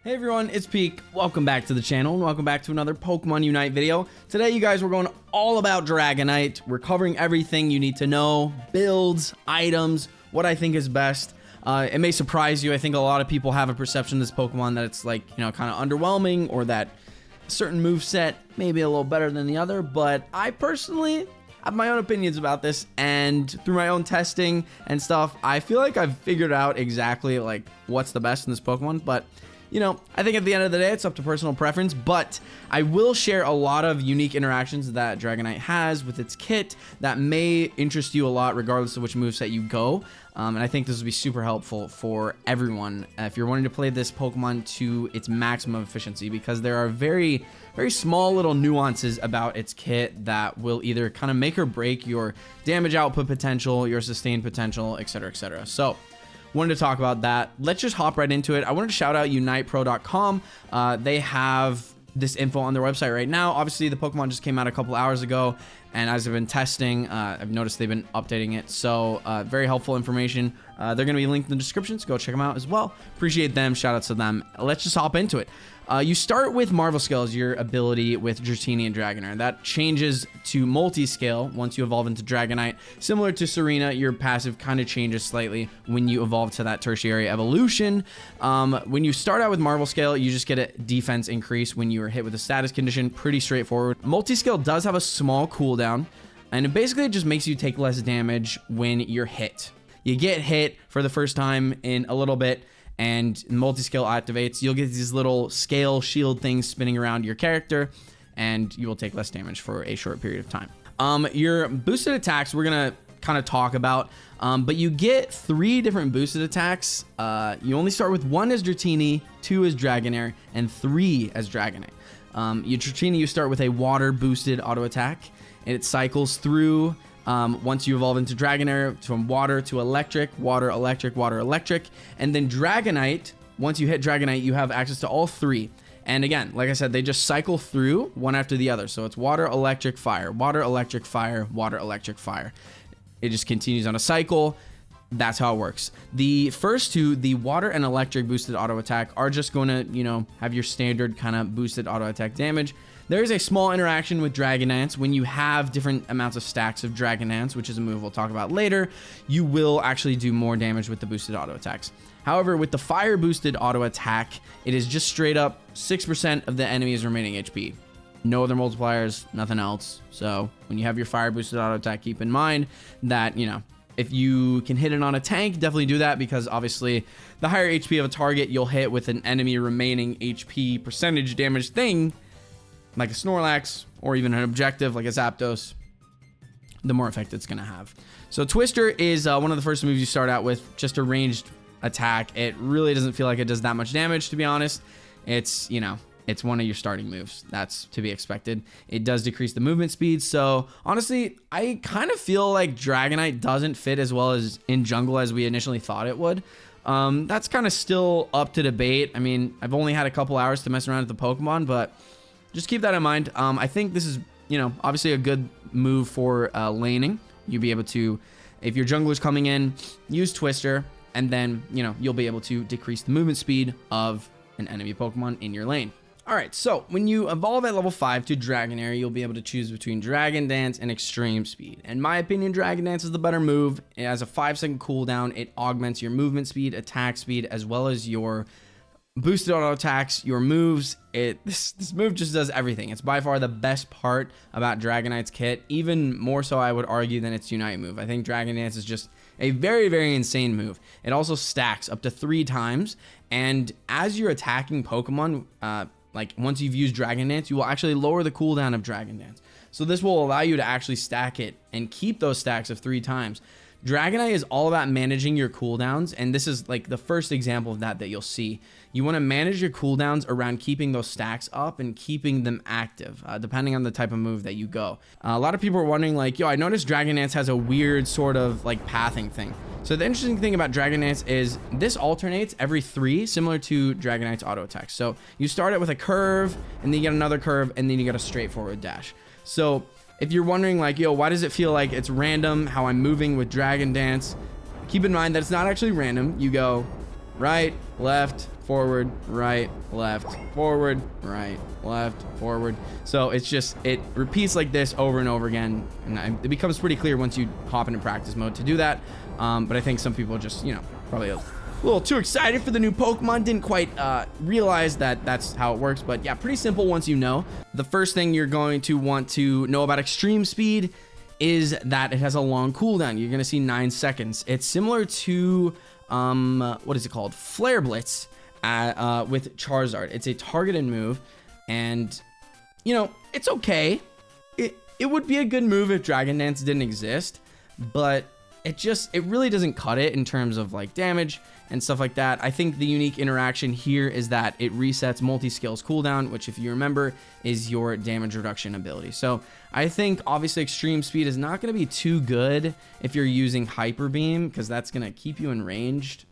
Hey everyone, it's Peek. Welcome back to the channel and welcome back to another Pokemon Unite video. Today, you guys, we're going all about Dragonite. We're covering everything you need to know, builds, items, what I think is best. It may surprise you. I think a lot of people have a perception of this Pokemon that it's like, kind of underwhelming, or that a certain moveset may be a little better than the other, but I personally have my own opinions about this, and through my own testing and stuff, I feel like I've figured out exactly like what's the best in this Pokemon. But I think at the end of the day, it's up to personal preference, but I will share a lot of unique interactions that Dragonite has with its kit that may interest you a lot, regardless of which moveset you go. And I think this will be super helpful for everyone if you're wanting to play this Pokemon to its maximum efficiency, because there are very, very small little nuances about its kit that will either kind of make or break your damage output potential, your sustain potential, etc., etc. So wanted to talk about that. Let's just hop right into it. I wanted to shout out unitepro.com. They have this info on their website right now. Obviously, the Pokemon just came out a couple hours ago, and as I've been testing, I've noticed they've been updating it. So very helpful information. They're going to be linked in the description, so go check them out as well. Appreciate them. Shout out to them. Let's just hop into it. You start with Marvel Scale as your ability with Dratini and Dragonair. That changes to multi-scale once you evolve into Dragonite. Similar to Serena, your passive kind of changes slightly when you evolve to that tertiary evolution. When you start out with Marvel Scale, you just get a defense increase when you are hit with a status condition. Pretty straightforward. Multi-scale does have a small cooldown, and it basically just makes you take less damage when you're hit. You get hit for the first time in a little bit, and multi-scale activates. You'll get these little scale shield things spinning around your character, and you will take less damage for a short period of time. Your boosted attacks, we're gonna kind of talk about, but you get 3 different boosted attacks. You only start with 1 as Dratini, 2 as Dragonair, and 3 as Dragonite. Your Dratini, you start with a water boosted auto attack, and it cycles through. Once you evolve into Dragonair, from water to electric, water, electric, water, electric. And then Dragonite, once you hit Dragonite, you have access to all 3. And again, like I said, they just cycle through one after the other. So it's water, electric, fire, water, electric, fire, water, electric, fire. It just continues on a cycle. That's how it works. The first 2, the water and electric boosted auto attack, are just going to, have your standard kind of boosted auto attack damage. There is a small interaction with Dragonance. When you have different amounts of stacks of Dragonance, which is a move we'll talk about later, you will actually do more damage with the boosted auto attacks. However, with the fire boosted auto attack, it is just straight up 6% of the enemy's remaining HP. No other multipliers, nothing else. So when you have your fire boosted auto attack, keep in mind that, if you can hit it on a tank, definitely do that, because obviously the higher HP of a target you'll hit with an enemy remaining HP percentage damage thing, like a Snorlax, or even an objective like a Zapdos, the more effect it's going to have. So Twister is one of the first moves you start out with, just a ranged attack. It really doesn't feel like it does that much damage, to be honest. It's, it's one of your starting moves. That's to be expected. It does decrease the movement speed. So honestly, I kind of feel like Dragonite doesn't fit as well as in jungle as we initially thought it would. That's kind of still up to debate. I mean, I've only had a couple hours to mess around with the Pokemon, but just keep that in mind. I think this is, obviously a good move for laning. You'll be able to, if your jungler's coming in, use Twister, and then, you'll be able to decrease the movement speed of an enemy Pokemon in your lane. All right, so when you evolve at level 5 to Dragonair, you'll be able to choose between Dragon Dance and Extreme Speed. In my opinion, Dragon Dance is the better move. It has a 5-second cooldown. It augments your movement speed, attack speed, as well as your boosted auto attacks, your moves. This move just does everything. It's by far the best part about Dragonite's kit, even more so, I would argue, than its Unite move. I think Dragon Dance is just a very, very insane move. It also stacks up to 3 times, and as you're attacking Pokemon, like once you've used Dragon Dance, you will actually lower the cooldown of Dragon Dance. So this will allow you to actually stack it and keep those stacks of 3 times. Dragonite is all about managing your cooldowns, and this is like the first example of that you'll see. You want to manage your cooldowns around keeping those stacks up and keeping them active, depending on the type of move that you go. A lot of people are wondering, like, I noticed Dragon Dance has a weird sort of like pathing thing. So the interesting thing about Dragon Dance is this alternates every 3, similar to Dragonite's auto attack. So you start it with a curve, and then you get another curve, and then you get a straightforward dash. So if you're wondering, like, why does it feel like it's random how I'm moving with Dragon Dance? Keep in mind that it's not actually random. You go right, left, forward, right, left, forward, right, left, forward. So it's just, it repeats like this over and over again. And it becomes pretty clear once you hop into practice mode to do that. But I think some people just, you know, probably a little too excited for the new Pokemon, didn't quite realize that that's how it works. But yeah, pretty simple once you know. The first thing you're going to want to know about Extreme Speed is that it has a long cooldown. You're going to see 9 seconds. It's similar to, what is it called? Flare Blitz with Charizard. It's a targeted move, and, you know, it's okay. It would be a good move if Dragon Dance didn't exist, but it really doesn't cut it in terms of like damage and stuff like that. I think the unique interaction here is that it resets multi-skills cooldown, which, if you remember, is your damage reduction ability. So I think obviously Extreme Speed is not going to be too good if you're using Hyper Beam, because that's going to keep you in ranged,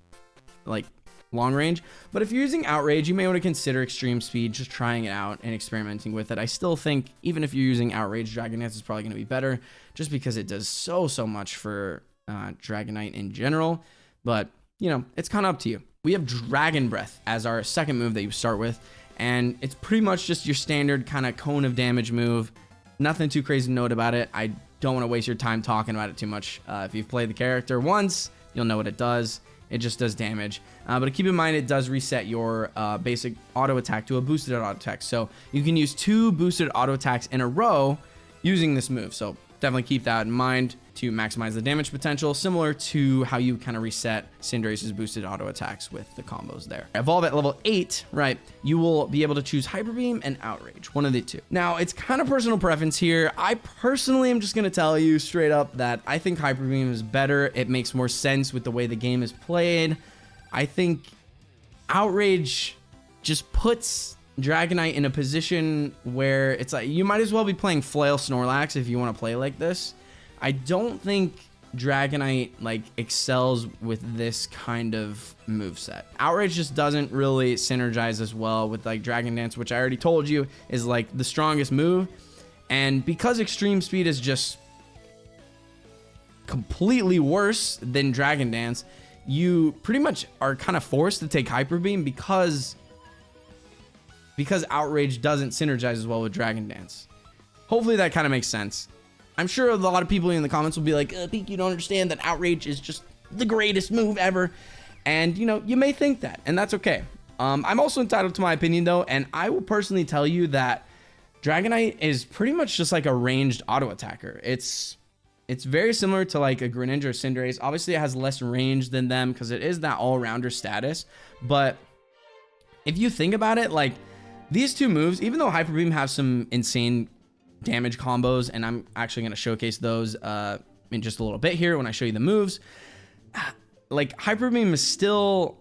like long range. But if you're using Outrage, you may want to consider Extreme Speed, just trying it out and experimenting with it. I still think even if you're using Outrage, Dragon Dance is probably going to be better, just because it does so much for Dragonite in general. But, you know, it's kind of up to you. We have Dragon Breath as our second move that you start with, and it's pretty much just your standard kind of cone of damage move. Nothing too crazy to note about it. I don't want to waste your time talking about it too much. If you've played the character once, you'll know what it does. It just does damage. But keep in mind, it does reset your basic auto attack to a boosted auto attack. So you can use 2 boosted auto attacks in a row using this move. So definitely keep that in mind to maximize the damage potential, similar to how you kind of reset Cinderace's boosted auto attacks with the combos there. Evolve at level 8, right? You will be able to choose Hyper Beam and Outrage, one of the two. Now, it's kind of personal preference here. I personally am just going to tell you straight up that I think Hyper Beam is better. It makes more sense with the way the game is played. I think Outrage just puts Dragonite in a position where it's like you might as well be playing Flail Snorlax if you want to play like this. I don't think Dragonite like excels with this kind of moveset. Outrage just doesn't really synergize as well with like Dragon Dance, which I already told you is like the strongest move. And because Extreme Speed is just completely worse than Dragon Dance, you pretty much are kind of forced to take Hyper Beam because Outrage doesn't synergize as well with Dragon Dance. Hopefully that kind of makes sense. I'm sure a lot of people in the comments will be like, Peek, you don't understand that Outrage is just the greatest move ever. And, you know, you may think that, and that's okay. I'm also entitled to my opinion, though, and I will personally tell you that Dragonite is pretty much just like a ranged auto attacker. It's very similar to like a Greninja or Cinderace. Obviously, it has less range than them because it is that all-rounder status. But if you think about it, like these two moves, even though Hyper Beam have some insane damage combos, and I'm actually going to showcase those in just a little bit here when I show you the moves, like Hyper Beam is still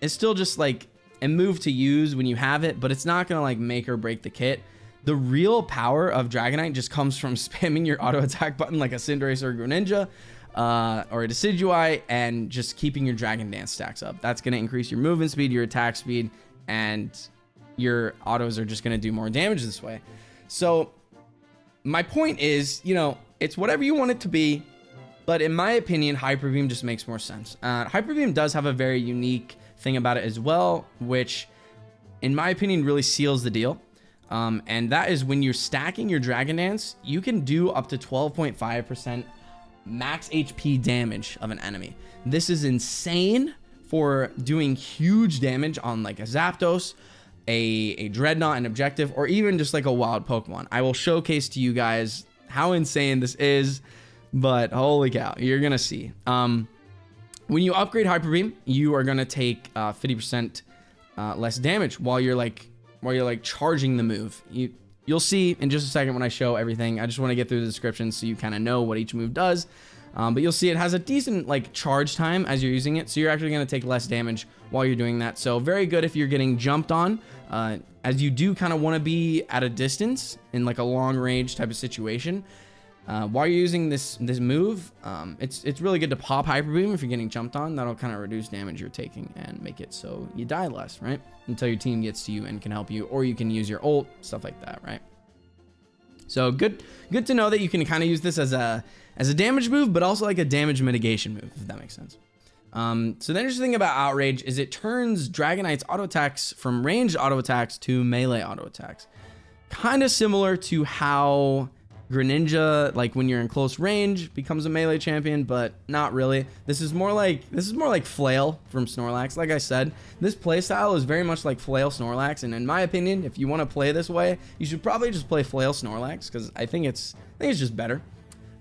just like a move to use when you have it, but it's not going to like make or break the kit. The real power of Dragonite just comes from spamming your auto attack button like a Cinderace or a Greninja or a Decidueye, and just keeping your Dragon Dance stacks up. That's going to increase your movement speed, your attack speed, and your autos are just going to do more damage this way. So my point is, you know, it's whatever you want it to be, but in my opinion, Hyper Beam just makes more sense. Hyper Beam does have a very unique thing about it as well, which in my opinion really seals the deal. And that is when you're stacking your Dragon Dance, you can do up to 12.5% max HP damage of an enemy. This is insane for doing huge damage on like a Zapdos, a Dreadnought, an Objective, or even just like a wild Pokemon. I will showcase to you guys how insane this is, but holy cow, you're gonna see. When you upgrade Hyper Beam, you are gonna take 50% less damage while you're like charging the move. You'll see in just a second when I show everything. I just want to get through the description so you kind of know what each move does. But you'll see it has a decent like charge time as you're using it, so you're actually going to take less damage while you're doing that. So very good if you're getting jumped on, as you do kind of want to be at a distance in like a long range type of situation. While you're using this move, it's really good to pop Hyper Beam if you're getting jumped on. That'll kind of reduce damage you're taking and make it so you die less, right? Until your team gets to you and can help you, or you can use your ult, stuff like that, right? So good to know that you can kind of use this as a damage move, but also like a damage mitigation move, if that makes sense. So the interesting thing about Outrage is it turns Dragonite's auto attacks from ranged auto attacks to melee auto attacks. Kind of similar to how Greninja, like when you're in close range, becomes a melee champion, but not really. This is more like Flail from Snorlax. Like I said, this playstyle is very much like Flail Snorlax, and in my opinion, if you want to play this way, you should probably just play Flail Snorlax because I think it's just better.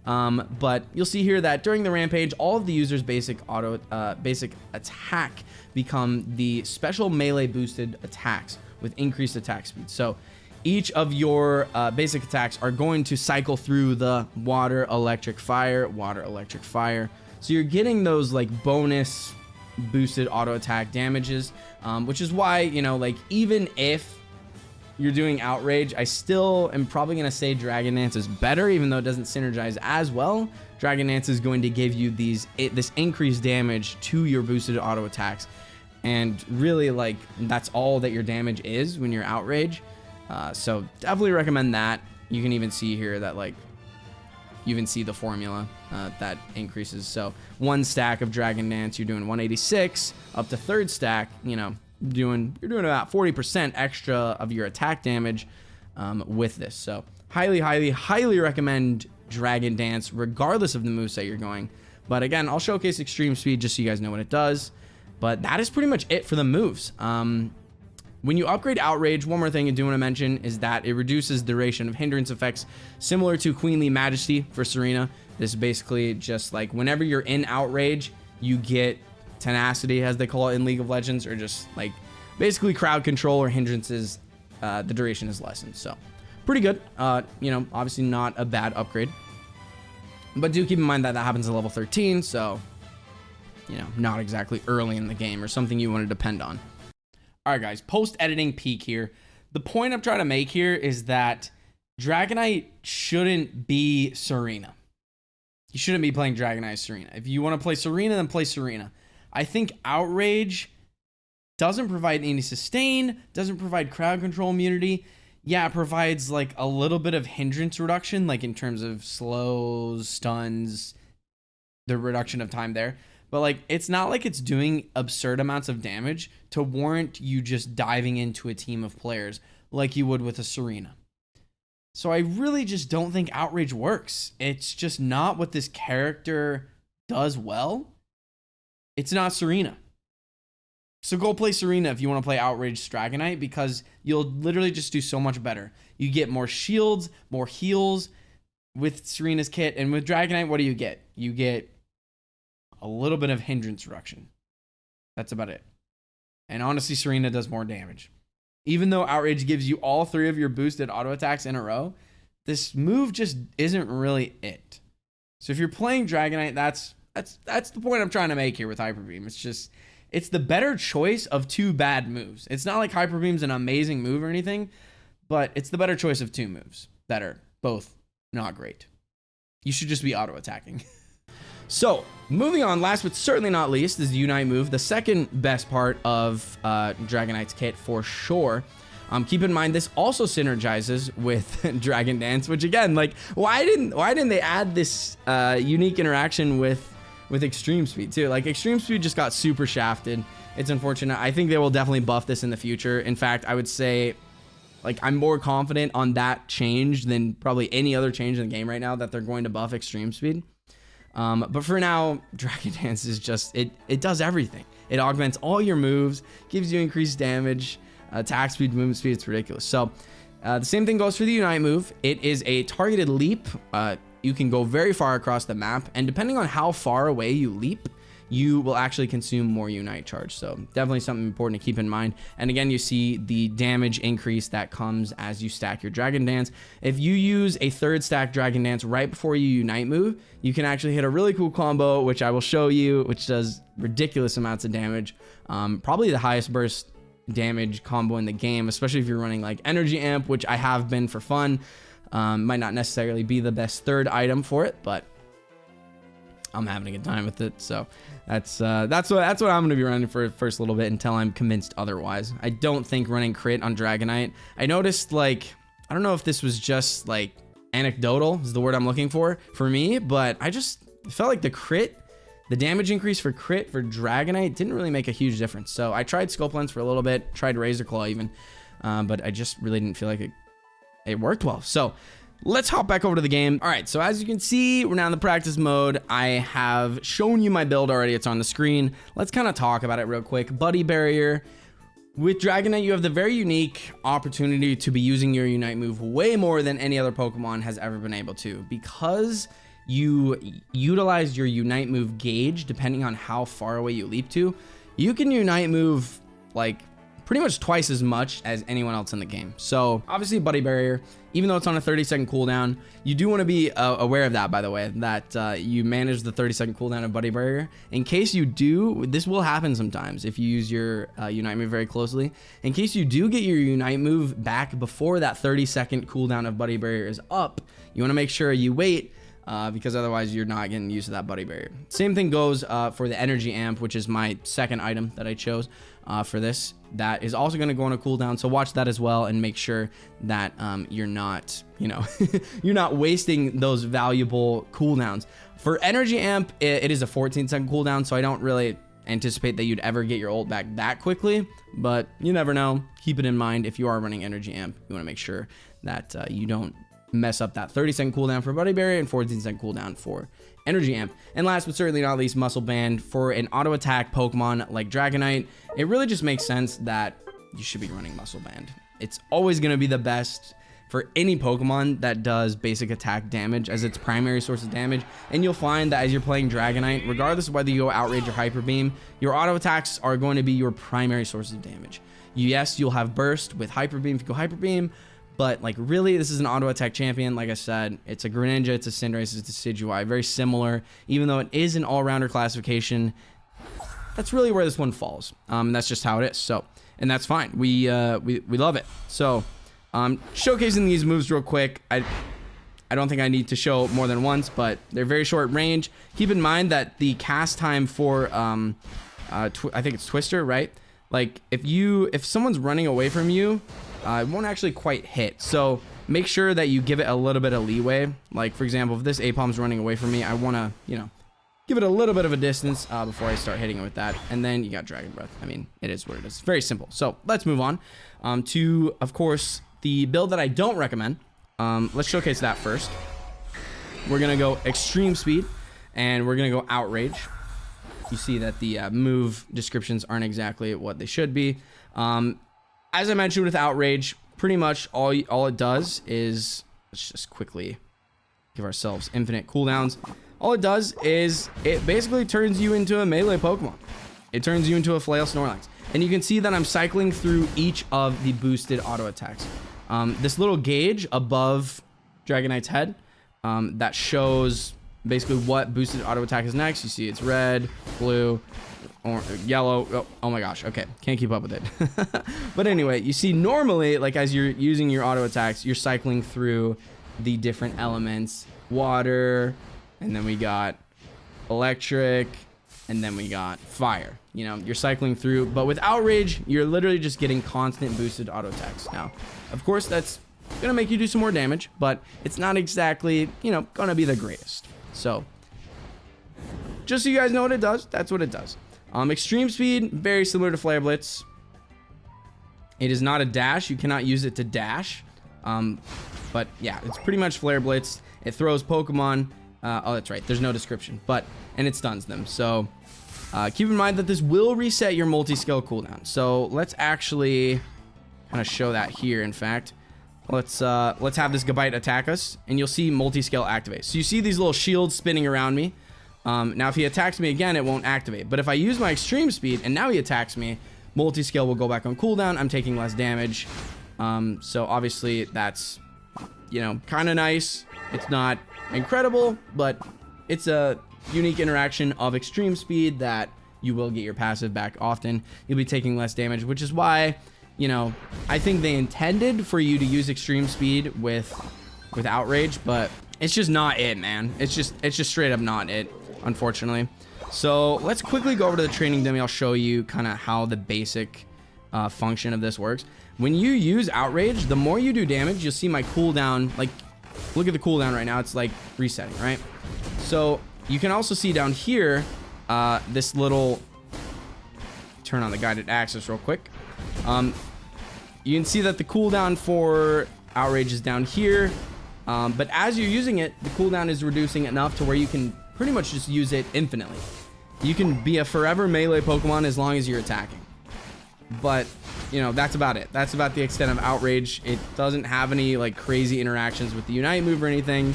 But you'll see here that during the rampage, all of the user's basic attack become the special melee boosted attacks with increased attack speed. So each of your basic attacks are going to cycle through the water, electric, fire, water, electric, fire. So you're getting those like bonus boosted auto attack damages, which is why, you know, like even if you're doing Outrage, I still am probably going to say Dragon Dance is better, even though it doesn't synergize as well. Dragon Dance is going to give you this increased damage to your boosted auto attacks. And really, like, that's all that your damage is when you're Outrage. So definitely recommend that. You can even see here that, like, you even see the formula that increases. So 1 stack of Dragon Dance, you're doing 186. Up to 3rd stack, you know, you're doing about 40% extra of your attack damage with this. So highly recommend Dragon Dance regardless of the moveset you're going. But again, I'll showcase Extreme Speed just so you guys know what it does. But that is pretty much it for the moves. When you upgrade Outrage, one more thing I do want to mention is that it reduces duration of hindrance effects similar to Queenly Majesty for Serena. This is basically just like whenever you're in Outrage, you get tenacity, as they call it in League of Legends, or just like basically crowd control or hindrances. The duration is lessened. So pretty good. You know, obviously not a bad upgrade, but do keep in mind that that happens at level 13. So, you know, not exactly early in the game or something you want to depend on. All right, guys, post-editing peek here. The point I'm trying to make here is that Dragonite shouldn't be Serena. You shouldn't be playing Dragonite Serena. If you want to play Serena, then play Serena. I think Outrage doesn't provide any sustain, doesn't provide crowd control immunity. Yeah, it provides like a little bit of hindrance reduction, like in terms of slows, stuns, the reduction of time there. But like, it's not like it's doing absurd amounts of damage to warrant you just diving into a team of players like you would with a Serena. So I really just don't think Outrage works. It's just not what this character does well. It's not Serena. So go play Serena if you want to play Outrage Dragonite, because you'll literally just do so much better. You get more shields, more heals with Serena's kit. And with Dragonite, what do you get? You get a little bit of hindrance reduction. That's about it. And honestly, Serena does more damage. Even though Outrage gives you all 3 of your boosted auto attacks in a row, this move just isn't really it. So if you're playing Dragonite, that's the point I'm trying to make here with Hyper Beam. It's the better choice of 2 bad moves. It's not like Hyper Beam's an amazing move or anything, but it's the better choice of 2 moves that are both not great. You should just be auto attacking. So, moving on, last but certainly not least, is the Unite move, the second best part of Dragonite's kit for sure. Keep in mind, this also synergizes with Dragon Dance, which again, like, why didn't they add this unique interaction with Extreme Speed too? Like, Extreme Speed just got super shafted. It's unfortunate. I think they will definitely buff this in the future. In fact, I would say, like, I'm more confident on that change than probably any other change in the game right now that they're going to buff Extreme Speed. But for now, Dragon Dance is just, it does everything. It augments all your moves, gives you increased damage, attack speed, movement speed. It's ridiculous. So the same thing goes for the Unite move. It is a targeted leap. You can go very far across the map, and depending on how far away you leap, you will actually consume more Unite charge. So definitely something important to keep in mind. And again, you see the damage increase that comes as you stack your Dragon Dance. If you use a 3rd stack Dragon Dance right before you Unite move, you can actually hit a really cool combo, which I will show you, which does ridiculous amounts of damage. Probably the highest burst damage combo in the game, especially if you're running like Energy Amp, which I have been for fun. Might not necessarily be the best 3rd item for it, but I'm having a good time with it. So that's what I'm going to be running for the first little bit until I'm convinced otherwise. I don't think running crit on Dragonite. I noticed, like, I don't know if this was just like anecdotal is the word I'm looking for me, but I just felt like the crit the damage increase for crit for Dragonite didn't really make a huge difference. So I tried Scope Lens for a little bit, tried Razor Claw even, but I just really didn't feel like it worked well. So let's hop back over to the game. All right, so as you can see, we're now in the practice mode. I have shown you my build already. It's on the screen. Let's kind of talk about it real quick. Buddy Barrier. With Dragonite, you have the very unique opportunity to be using your Unite move way more than any other Pokemon has ever been able to. Because you utilize your Unite move gauge, depending on how far away you leap to, you can Unite move like pretty much twice as much as anyone else in the game. So obviously Buddy Barrier, even though it's on a 30-second cooldown, you do want to be aware of that, by the way, that you manage the 30-second cooldown of Buddy Barrier. In case you do, this will happen sometimes if you use your Unite move very closely. In case you do get your Unite move back before that 30-second cooldown of Buddy Barrier is up, you want to make sure you wait, because otherwise you're not getting used to that Buddy Barrier. Same thing goes for the Energy Amp, which is my second item that I chose for this. That is also going to go on a cooldown, so watch that as well and make sure that you're not, you're not wasting those valuable cooldowns. For Energy Amp, it is a 14-second cooldown, so I don't really anticipate that you'd ever get your ult back that quickly, but you never know. Keep it in mind if you are running Energy Amp. You want to make sure that you don't mess up that 30-second cooldown for Buddy Barrier and 14-second cooldown for Energy Amp. And last but certainly not least, Muscle Band. For an auto attack Pokemon like Dragonite, it really just makes sense that you should be running Muscle Band. It's always going to be the best for any Pokemon that does basic attack damage as its primary source of damage. And you'll find that as you're playing Dragonite, regardless of whether you go Outrage or Hyper Beam, your auto attacks are going to be your primary source of damage. Yes, you'll have Burst with Hyper Beam if you go Hyper Beam, but like really, this is an auto attack champion. Like I said, it's a Greninja, it's a Cinderace, it's a Decidueye, very similar. Even though it is an all-rounder classification, that's really where this one falls. That's just how it is. So, and that's fine. We love it. So, showcasing these moves real quick. I don't think I need to show more than once, but they're very short range. Keep in mind that the cast time for I think it's Twister, right? Like if someone's running away from you, it won't actually quite hit. So make sure that you give it a little bit of leeway. Like for example, if this Apom's running away from me, I want to, give it a little bit of a distance before I start hitting it with that. And then you got Dragon Breath. I mean, it is what it is. Very simple. So let's move on to, of course, the build that I don't recommend. Let's showcase that first. We're going to go Extreme Speed and we're going to go Outrage. You see that the move descriptions aren't exactly what they should be. As I mentioned with Outrage, pretty much all it does is, let's just quickly give ourselves infinite cooldowns. All it does is it basically turns you into a melee Pokemon. It turns you into a Flail Snorlax. And you can see that I'm cycling through each of the boosted auto attacks. This little gauge above Dragonite's head that shows basically what boosted auto attack is next. You see it's red, blue, or yellow. Oh my gosh. Okay. Can't keep up with it. But anyway, you see normally, like as you're using your auto attacks, you're cycling through the different elements, water, and then we got electric, and then we got fire. You're cycling through, but with Outrage, you're literally just getting constant boosted auto attacks. Now, of course, that's gonna make you do some more damage, but it's not exactly, gonna be the greatest. So, just so you guys know what it does, that's what it does. Extreme Speed, very similar to Flare Blitz. It is not a dash. You cannot use it to dash. But yeah, it's pretty much Flare Blitz. It throws Pokemon. Oh, that's right. There's no description, and it stuns them. So keep in mind that this will reset your multi-skill cooldown. So let's actually kind of show that here. In fact, let's have this Gabite attack us, and you'll see multi-skill activate. So you see these little shields spinning around me. Now if he attacks me again, it won't activate. But if I use my Extreme Speed and now he attacks me, multi-skill will go back on cooldown. I'm taking less damage. So obviously that's, kind of nice. It's not incredible, but it's a unique interaction of Extreme Speed that you will get your passive back often. You'll be taking less damage, which is why, I think they intended for you to use Extreme Speed with Outrage, but it's just not it, man. It's just straight up not it, unfortunately. So let's quickly go over to the training dummy. I'll show you kind of how the basic function of this works. When you use Outrage, the more you do damage, you'll see my cooldown, like, look at the cooldown right now. It's like resetting, right? So you can also see down here this little, turn on the guided access real quick. You can see that the cooldown for Outrage is down here. But as you're using it, the cooldown is reducing enough to where you can pretty much just use it infinitely. You can be a forever melee Pokemon as long as you're attacking. But, you know, that's about it. That's about the extent of Outrage. It doesn't have any, like, crazy interactions with the Unite move or anything.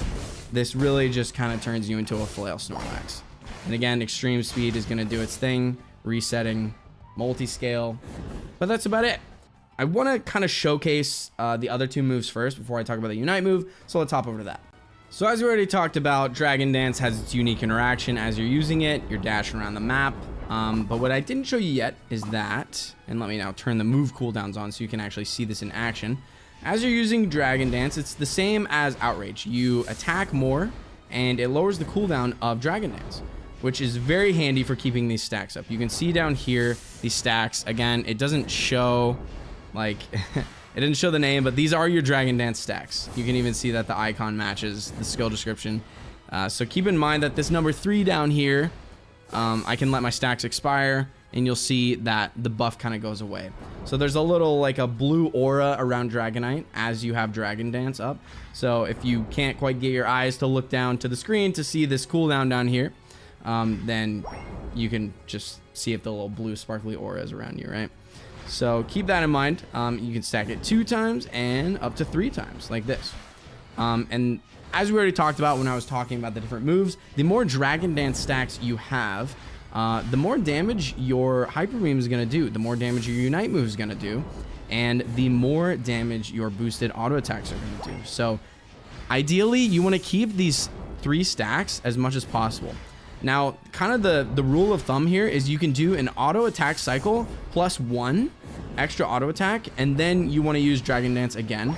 This really just kind of turns you into a Flail Snorlax. And again, Extreme Speed is going to do its thing, resetting, multi-scale. But that's about it. I want to kind of showcase the other two moves first before I talk about the Unite move, so let's hop over to that. So as we already talked about, Dragon Dance has its unique interaction as you're using it. You're dashing around the map. But what I didn't show you yet is that, and let me now turn the move cooldowns on so you can actually see this in action. As you're using Dragon Dance, it's the same as Outrage. You attack more, and it lowers the cooldown of Dragon Dance, which is very handy for keeping these stacks up. You can see down here these stacks. Again, it doesn't show, like, it didn't show the name, but these are your Dragon Dance stacks. You can even see that the icon matches the skill description. So keep in mind that this number 3 down here, I can let my stacks expire, and you'll see that the buff kind of goes away. So there's a little, like, a blue aura around Dragonite as you have Dragon Dance up. So if you can't quite get your eyes to look down to the screen to see this cooldown down here, then you can just see if the little blue sparkly aura is around you, right? So keep that in mind. You can stack it 2 times and up to 3 times like this. And as we already talked about when I was talking about the different moves, the more Dragon Dance stacks you have, the more damage your Hyper Beam is going to do, the more damage your Unite move is going to do, and the more damage your boosted auto attacks are going to do. So ideally, you want to keep these 3 stacks as much as possible. Now, kind of the rule of thumb here is you can do an auto attack cycle plus 1 extra auto attack, and then you want to use Dragon Dance again.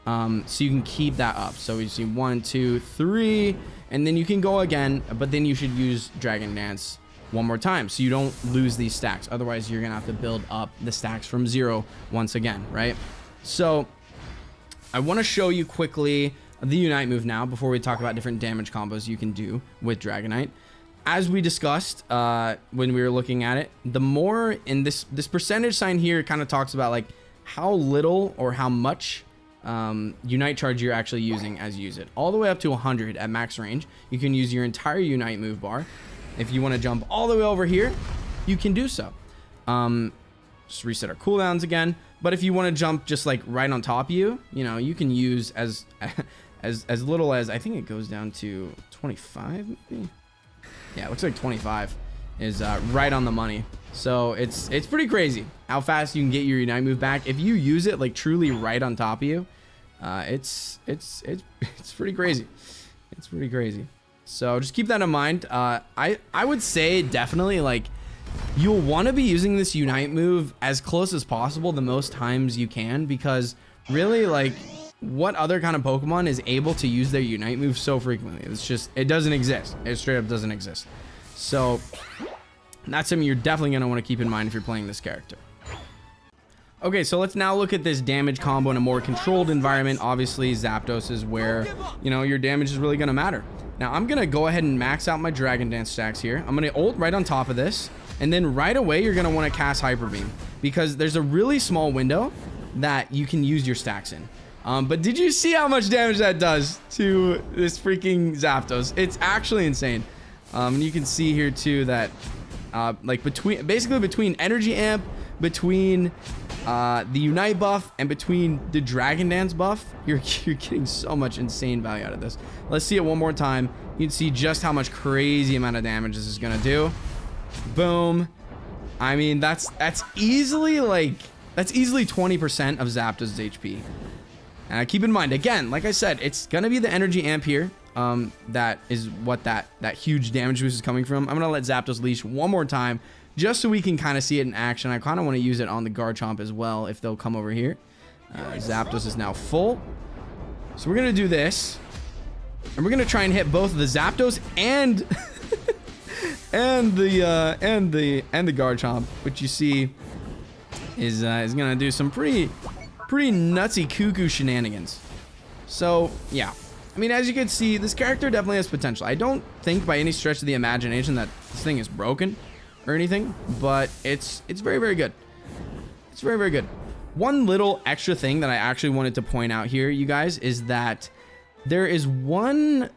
So you can keep that up. So you see 1, 2, 3, and then you can go again, but then you should use Dragon Dance 1 more time so you don't lose these stacks. Otherwise, you're going to have to build up the stacks from 0 once again, right? So I want to show you quickly the Unite move now before we talk about different damage combos you can do with Dragonite. As we discussed when we were looking at it, the more in this percentage sign here kind of talks about like how little or how much Unite charge you're actually using as you use it. All the way up to 100 at max range, you can use your entire Unite move bar. If you want to jump all the way over here, you can do so. Just reset our cooldowns again. But if you want to jump just like right on top of you, you know, you can use as little as, I think it goes down to 25 maybe? Yeah, it looks like 25 is right on the money. So it's pretty crazy how fast you can get your Unite move back if you use it like truly right on top of you. It's pretty crazy. It's pretty crazy. So just keep that in mind. I would say definitely like you'll want to be using this Unite move as close as possible the most times you can, because really, like, what other kind of Pokemon is able to use their Unite move so frequently? It's just, it doesn't exist. It straight up doesn't exist. So that's something you're definitely going to want to keep in mind if you're playing this character. Okay, so let's now look at this damage combo in a more controlled environment. Obviously, Zapdos is where, you know, your damage is really going to matter. Now, I'm going to go ahead and max out my Dragon Dance stacks here. I'm going to ult right on top of this. And then right away, you're going to want to cast Hyper Beam, because there's a really small window that you can use your stacks in. But did you see how much damage that does to this freaking Zapdos? It's actually insane. And you can see here too that like basically between Energy Amp, between the Unite buff, and between the Dragon Dance buff, you're getting so much insane value out of this. Let's see it one more time. You can see just how much crazy amount of damage this is gonna do. Boom. I mean, that's easily 20% of Zapdos' HP. Keep in mind, again, like I said, it's gonna be the Energy Amp here. That is what that huge damage boost is coming from. I'm gonna let Zapdos leash one more time, just so we can kind of see it in action. I kind of want to use it on the Garchomp as well, if they'll come over here. Zapdos is now full, so we're gonna do this, and we're gonna try and hit both the Zapdos and and the Garchomp, which you see is gonna do some pretty nutsy cuckoo shenanigans. So yeah, I mean, as you can see, this character definitely has potential. I don't think by any stretch of the imagination that this thing is broken or anything, but it's very, very good. It's very, very good. One little extra thing that I actually wanted to point out here, you guys, is that there is one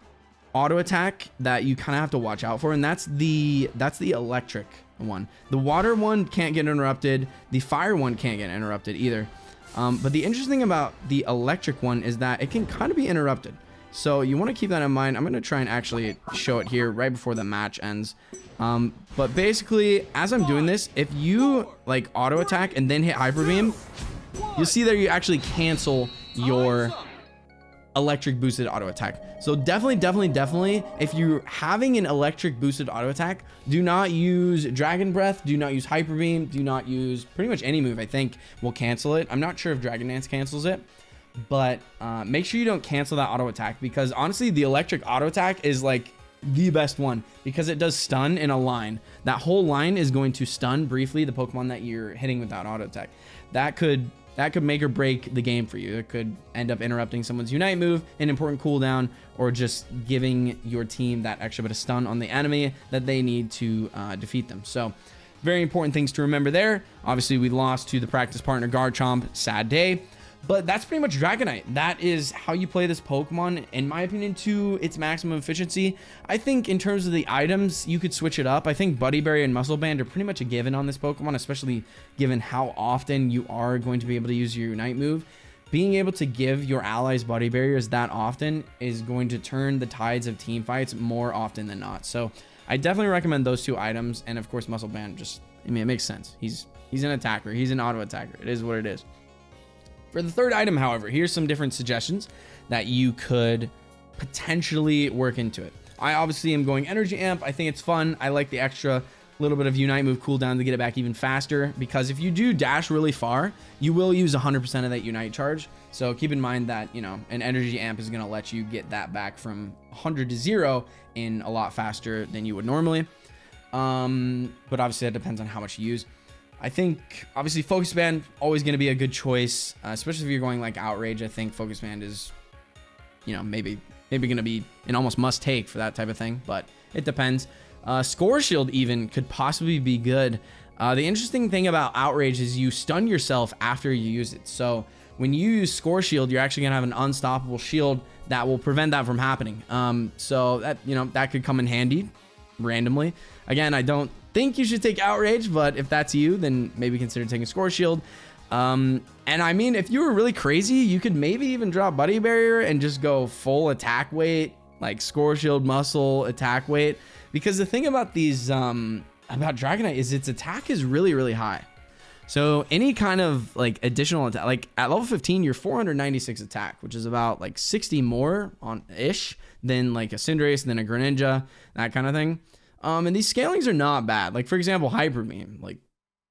auto attack that you kind of have to watch out for, and that's the electric one. The water one can't get interrupted. The fire one can't get interrupted either. But the interesting thing about the electric one is that it can kind of be interrupted. So you want to keep that in mind. I'm going to try and actually show it here right before the match ends. But basically, as I'm doing this, if you like auto attack and then hit hyper beam, you'll see that you actually cancel your electric boosted auto attack. So definitely, if you're having an electric boosted auto attack, do not use Dragon Breath, do not use hyper beam, do not use pretty much any move I think will cancel it. I'm not sure if Dragon Dance cancels it, but make sure you don't cancel that auto attack, because honestly the electric auto attack is like the best one, because it does stun in a line. That whole line is going to stun briefly the Pokemon that you're hitting with that auto attack. That could make or break the game for you. It could end up interrupting someone's Unite move, an important cooldown, or just giving your team that extra bit of stun on the enemy that they need to defeat them. So very important things to remember there. Obviously we lost to the practice partner Garchomp, sad day. But that's pretty much Dragonite. That is how you play this Pokemon, in my opinion, to its maximum efficiency. I think in terms of the items, you could switch it up. I think Buddy Berry and Muscle Band are pretty much a given on this Pokemon, especially given how often you are going to be able to use your Unite move. Being able to give your allies Buddy Barriers that often is going to turn the tides of team fights more often than not. So I definitely recommend those two items. And of course, Muscle Band just, I mean, it makes sense. He's an attacker. He's an auto attacker. It is what it is. For the third item, however, here's some different suggestions that you could potentially work into it. I obviously am going Energy Amp. I think it's fun. I like the extra little bit of Unite move cooldown to get it back even faster, because if you do dash really far, you will use 100% of that Unite charge. So keep in mind that, you know, an Energy Amp is going to let you get that back from 100 to 0 in a lot faster than you would normally. But obviously that depends on how much you use. I think obviously Focus Band always going to be a good choice, especially if you're going like Outrage. I think Focus Band is, you know, maybe going to be an almost must take for that type of thing, but it depends. Score Shield even could possibly be good. The interesting thing about Outrage is you stun yourself after you use it. So when you use Score Shield, you're actually going to have an unstoppable shield that will prevent that from happening. So that, you know, that could come in handy randomly. Again, I don't think you should take Outrage, but if that's you, then maybe consider taking Score Shield. And I mean, if you were really crazy, you could maybe even drop Buddy Barrier and just go full attack weight, like Score Shield, muscle, attack weight. Because the thing about these, about Dragonite is its attack is really, really high. So any kind of like additional attack, like at level 15, you're 496 attack, which is about like 60 more on ish than like a Cinderace, than a Greninja, that kind of thing. And these scalings are not bad. Like for example, Hyper Beam, like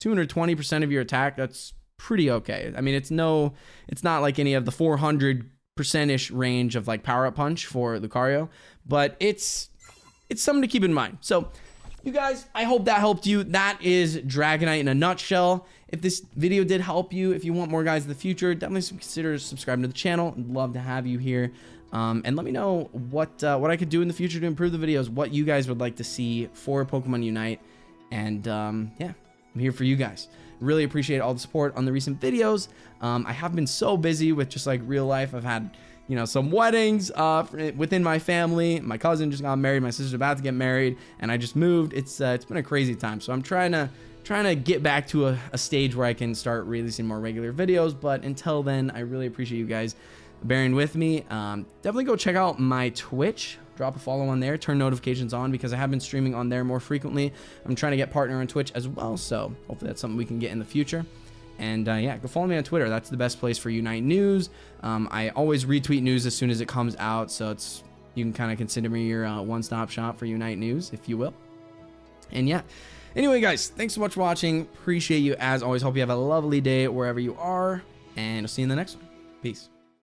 220% of your attack. That's pretty okay. I mean, it's not like any of the 400%-ish range of like Power Up Punch for Lucario, but it's something to keep in mind. So you guys, I hope that helped you. That is Dragonite in a nutshell. If this video did help you, if you want more guys in the future, definitely consider subscribing to the channel. I'd love to have you here. And let me know what I could do in the future to improve the videos, what you guys would like to see for Pokemon Unite. And yeah, I'm here for you guys. Really appreciate all the support on the recent videos. I have been so busy with just like real life. I've had, you know, some weddings within my family. My cousin just got married. My sister's about to get married, and I just moved. It's been a crazy time. So I'm trying to get back to a stage where I can start releasing more regular videos. But until then, I really appreciate you guys bearing with me. Definitely go check out my Twitch. Drop a follow on there, turn notifications on, because I have been streaming on there more frequently. I'm trying to get partner on Twitch as well, so hopefully that's something we can get in the future. And yeah, go follow me on Twitter. That's the best place for Unite news. I always retweet news as soon as it comes out, so you can kind of consider me your one-stop shop for Unite news, if you will. And yeah, anyway guys, thanks so much for watching. Appreciate you as always. Hope you have a lovely day wherever you are, and I'll see you in the next one. Peace.